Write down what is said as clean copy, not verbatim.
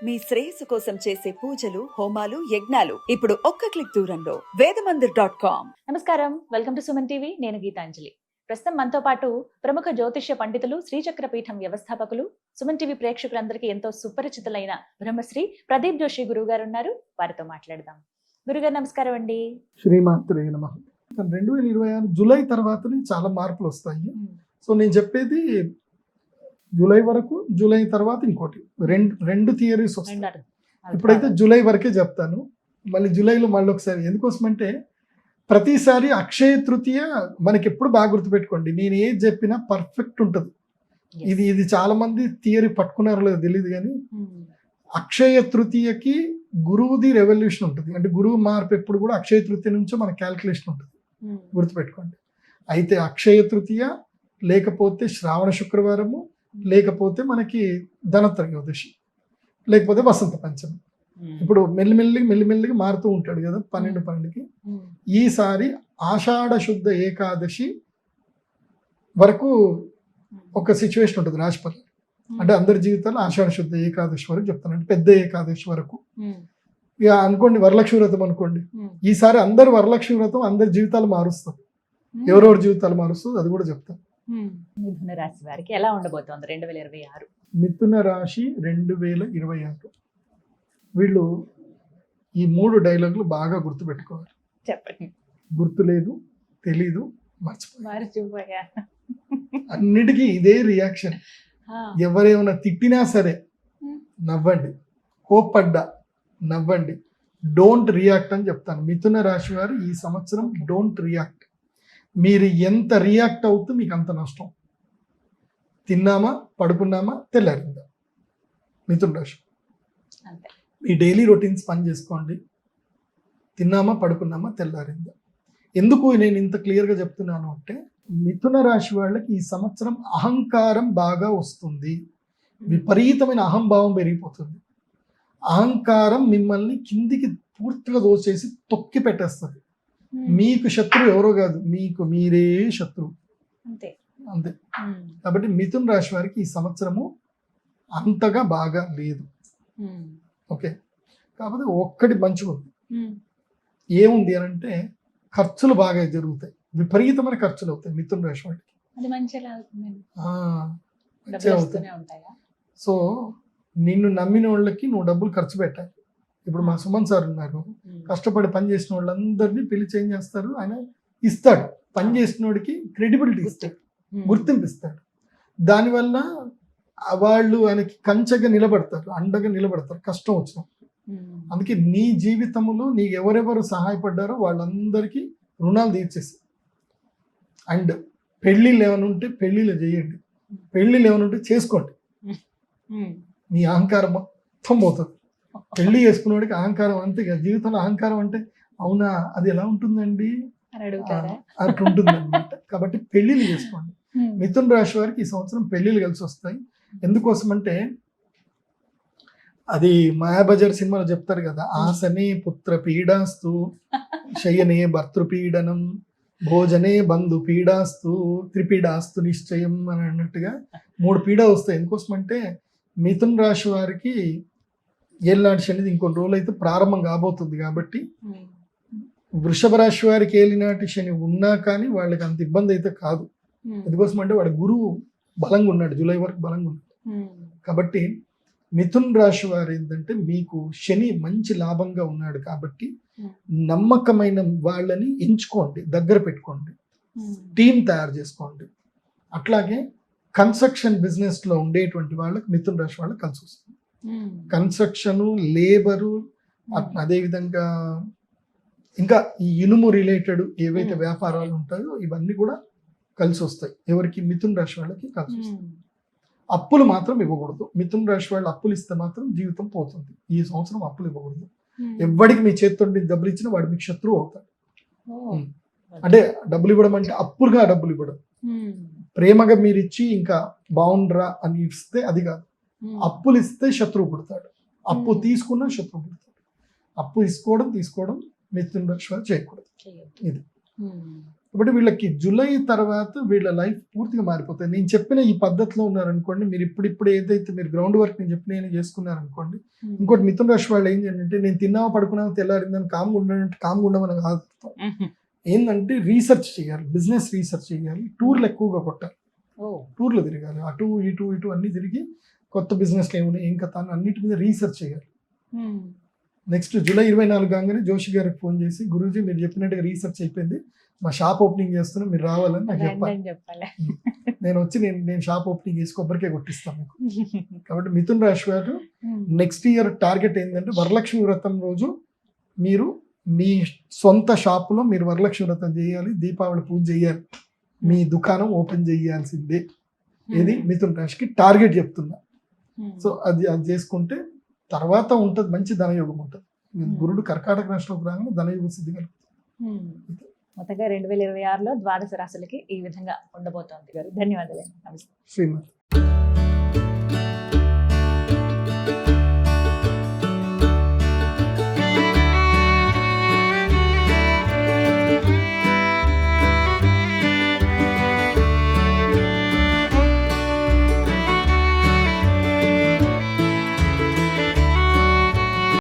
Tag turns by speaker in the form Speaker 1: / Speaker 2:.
Speaker 1: మీ శ్రేయస్సు కోసం చేసే పూజలు, హోమాలు, యజ్ఞాలు ఇప్పుడు ఒక్క క్లిక్ దూరంలో వేదమందిర్.com.
Speaker 2: నమస్కారం, వెల్కమ్ టు సుమన్ టీవీ. నేను గీతాంజలి. ప్రస్తుతం మనతో పాటు ప్రముఖ జ్యోతిష్య పండితులు, శ్రీచక్ర పీఠం వ్యవస్థాపకులు, సుమన్ టీవీ ప్రేక్షకులందరికీ ఎంతో సుపరిచితులైన బ్రహ్మశ్రీ ప్రదీప్ జోషి గురువు గారు ఉన్నారు. వారితో మాట్లాడదాం. గురుగారు నమస్కారం అండి.
Speaker 3: శ్రీమాత్రే నమః. 2026 జూలై తర్వాతనే చాలా మార్పులు వస్తాయి. సో నేను చెప్పేది జూలై వరకు, జూలై తర్వాత ఇంకోటి రెండు థియరీస్ వస్తాయి. ఇప్పుడైతే జూలై వరకే చెప్తాను, మళ్ళీ జూలైలో మళ్ళీ ఒకసారి. ఎందుకోసమంటే ప్రతిసారి అక్షయ తృతీయ మనకి ఎప్పుడు బాగా గుర్తుపెట్టుకోండి, నేను ఏది చెప్పినా పర్ఫెక్ట్ ఉంటుంది. ఇది చాలా మంది థియరీ పట్టుకున్నారో లేదో తెలియదు, కానీ అక్షయ తృతీయకి గురువుది రెవల్యూషన్ ఉంటుంది. అంటే గురువు మార్పు ఎప్పుడు కూడా అక్షయ తృతీయ నుంచో మన క్యాల్కులేషన్ ఉంటుంది, గుర్తుపెట్టుకోండి. అయితే అక్షయ తృతీయ లేకపోతే శ్రావణ శుక్రవారము, లేకపోతే మనకి ధనత్రయోదశి, లేకపోతే వసంత పంచమి. ఇప్పుడు మెల్లిమెల్లిగా మారుతూ ఉంటాడు కదా 12కి. ఈసారి ఆషాఢ శుద్ధ ఏకాదశి వరకు ఒక సిచ్యువేషన్ ఉంటుంది రాశిపతి. అంటే అందరి జీవితాల్లో ఆషాఢ శుద్ధ ఏకాదశి వరకు చెప్తాను, అంటే పెద్ద ఏకాదశి వరకు. ఇక అనుకోండి వరలక్ష్మి వ్రతం అనుకోండి, ఈసారి అందరు వరలక్ష్మి వ్రతం అందరి జీవితాలు మారుస్తుంది, ఎవరెవరి జీవితాలు మారుస్తుంది అది కూడా చెప్తాను.
Speaker 2: మిథున రాశి వారికి ఎలా ఉండబోతోంది 2026?
Speaker 3: మిథున రాశి 2026 వీళ్ళు ఈ 3 డైలాగులు బాగా గుర్తుపెట్టుకోవాలి.
Speaker 2: చెప్పండి.
Speaker 3: గుర్తు లేదు, తెలీదు,
Speaker 2: మర్చిపోయా.
Speaker 3: అన్నిటికీ ఇదే రియాక్షన్. ఎవరేమైనా తిట్టినా సరే నవ్వండి, కోప్పడ్డా నవ్వండి, డోంట్ రియాక్ట్ అని చెప్తాను. మిథున రాశి వారు ఈ సంవత్సరం డోంట్ రియాక్ట్. మీరు ఎంత రియాక్ట్ అవుతూ మీకు అంత నష్టం. తిన్నామా, పడుకున్నామా, తెల్లారిందా. మిథున రాశి మీ డైలీ రొటీన్స్ పని చేసుకోండి. తిన్నామా, పడుకున్నామా, తెల్లారిందా. ఎందుకు నేను ఇంత క్లియర్గా చెప్తున్నాను అంటే, మిథున రాశి వాళ్ళకి ఈ సంవత్సరం అహంకారం బాగా వస్తుంది. విపరీతమైన అహంభావం పెరిగిపోతుంది. అహంకారం మిమ్మల్ని కిందికి పూర్తిగా దోచేసి తొక్కి పెట్టేస్తుంది. మీకు శత్రువు ఎవరో కాదు, మీకు మీరే శత్రువు. అంతే. కాబట్టి మిథున రాశి వారికి ఈ సంవత్సరము అంతగా బాగా లేదు. ఓకే, కాకపోతే ఒక్కటి మంచిగా ఉంది. ఏముంది అని అంటే, ఖర్చులు బాగా జరుగుతాయి, విపరీతమైన ఖర్చులు అవుతాయి మిథున రాశి వాడికి. సో నిన్ను నమ్మిన వాళ్ళకి నువ్వు డబ్బులు ఖర్చు పెట్టాలి. ఇప్పుడు మా సుమన్ సార్ ఉన్నారు, కష్టపడి పని చేసిన వాళ్ళందరినీ పిలిచి ఏం చేస్తారు, ఆయన ఇస్తాడు. పని చేసిన వాడికి క్రెడిబిలిటీ ఇస్తాడు, గుర్తింపు ఇస్తాడు. దానివల్ల వాళ్ళు ఆయనకి కంచగా నిలబడతారు, అండగా నిలబడతారు కష్టం వచ్చిన. అందుకే నీ జీవితంలో నీకు ఎవరెవరు సహాయపడ్డారో వాళ్ళందరికీ రుణాలు తీర్చేసి. అండ్ పెళ్ళిళ్ళు ఏమైనా ఉంటే పెళ్ళిళ్ళు చేయండి, పెళ్ళిళ్ళు ఏమైనా ఉంటే చేసుకోండి. నీ అహంకారం మొత్తం పోతుంది. పెళ్లి చేసుకున్నవాడికి అహంకారం అంతే కదా. జీవితంలో అహంకారం అంటే అవునా, అది ఎలా ఉంటుందండి అట్లుంటుంది అనమాట. కాబట్టి పెళ్లిళ్ళు చేసుకోండి. మిథున రాశి వారికి ఈ సంవత్సరం పెళ్లిళ్ళు కలిసి వస్తాయి. ఎందుకోసం అంటే, అది మాయాబజార్ సినిమాలో చెప్తారు కదా, ఆసనే పుత్ర పీడాస్తు, శయనే భర్తృపీడనం, భోజనే బంధు పీడాస్తు, త్రిపీడాస్తు నిశ్చయం అని అన్నట్టుగా 3 పీడ వస్తాయి. ఎందుకోసం అంటే మిథున రాశి వారికి ఏలినాటి శని ఇంకొన్ని రోజులు అయితే ప్రారంభం కాబోతుంది. కాబట్టి వృషభ రాశి వారికి ఏలినాటి శని ఉన్నా కానీ వాళ్ళకి అంత ఇబ్బంది అయితే కాదు. ఎందుకోసం అంటే వాడి గురువు బలంగా ఉన్నాడు, జూలై వరకు బలంగా ఉన్నాడు. కాబట్టి మిథున రాశి వారు ఏంటంటే, మీకు శని మంచి లాభంగా ఉన్నాడు కాబట్టి నమ్మకమైన వాళ్ళని ఎంచుకోండి, దగ్గర పెట్టుకోండి, టీం తయారు చేసుకోండి. అట్లాగే కన్స్ట్రక్షన్ బిజినెస్ లో ఉండేటువంటి వాళ్ళకి మిథున రాశి వాళ్ళకి కలిసి వస్తుంది. కన్స్ట్రక్షన్, లేబరు, అదేవిధంగా ఇంకా ఈ ఇనుము రిలేటెడ్ ఏవైతే వ్యాపారాలు ఉంటాయో ఇవన్నీ కూడా కలిసి వస్తాయి. ఎవరికి? మిథున రాశి వాళ్ళకి కలిసి వస్తాయి. అప్పులు మాత్రం ఇవ్వకూడదు. మిథున రాశి వాళ్ళు అప్పులు ఇస్తే మాత్రం జీవితం పోతుంది. ఈ సంవత్సరం అప్పులు ఇవ్వకూడదు. ఎవరికి మీ చేతితో డబ్బులు ఇచ్చినా వాడు మీకు శత్రువు అవుతాడు. అంటే డబ్బులు ఇవ్వడం అంటే అప్పులుగా డబ్బులు ఇవ్వడం, ప్రేమగా మీరు ఇచ్చి ఇంకా బాగుండ్రా అని ఇస్తే అది కాదు. అప్పులు ఇస్తే శత్రువు పుడతాడు, అప్పు తీసుకున్నా శత్రువు పుడతాడు. అప్పు తీసుకోవడం మిథున రాశి వారు చేయకూడదు. ఇది కాబట్టి వీళ్ళకి జూలై తర్వాత వీళ్ళ లైఫ్ పూర్తిగా మారిపోతుంది. నేను చెప్పిన ఈ పద్ధతిలో ఉన్నారనుకోండి, మీరు ఇప్పుడు ఏదైతే మీరు గ్రౌండ్ వర్క్ నేను చెప్పిన చేసుకున్నారనుకోండి. ఇంకోటి మిథున రాశి వాళ్ళు ఏం చేయాలంటే, నేను తిన్నావా పడుకున్నావా తెల్లారిందని కామ్గా ఉండమని కాదు. ఏంటంటే రీసెర్చ్ చేయాలి, బిజినెస్ రీసెర్చ్ చేయాలి, టూర్లు ఎక్కువగా కొట్టాలి, టూర్లు తిరగాలి, అటు ఇటు అన్ని తిరిగి కొత్త బిజినెస్లు ఏమున్నాయి ఏం కథ అని అన్నిటి మీద రీసెర్చ్ చేయాలి. నెక్స్ట్ జూలై 24 కాగానే జోషి గారికి ఫోన్ చేసి, గురూజీ మీరు చెప్పినట్టుగా రీసెర్చ్ అయిపోయింది, మా షాప్ ఓపెనింగ్ చేస్తున్నా, మీరు రావాలని నాకు చెప్పాలి. నేను వచ్చి నేను షాప్ ఓపెనింగ్ చేసి కొబ్బరికాయ కొట్టిస్తాను మీకు. కాబట్టి మిథున రాశి వారు నెక్స్ట్ ఇయర్ టార్గెట్ ఏంటంటే, వరలక్ష్మి వ్రతం రోజు మీరు మీ సొంత షాపులో మీరు వరలక్ష్మి వ్రతం చేయాలి, దీపావళి పూజ చేయాలి, మీ దుకాణం ఓపెన్ చేయాల్సిందే. ఇది మిథున రాశికి టార్గెట్ చెప్తున్నా. సో అది చేసుకుంటే తర్వాత ఉంటుంది, మంచి ధనయోగం ఉంటుంది. గురుడు కర్కాటక రాశిలోకి రాగానే ధనయోగ సిద్ధి కలుగుతుంది.
Speaker 2: మొత్తంగా 2026లో ద్వాదశ రాశులకి ఈ విధంగా ఉండబోతోంది గారు. ధన్యవాదాలు. నమస్తే.
Speaker 3: శ్రీమతి.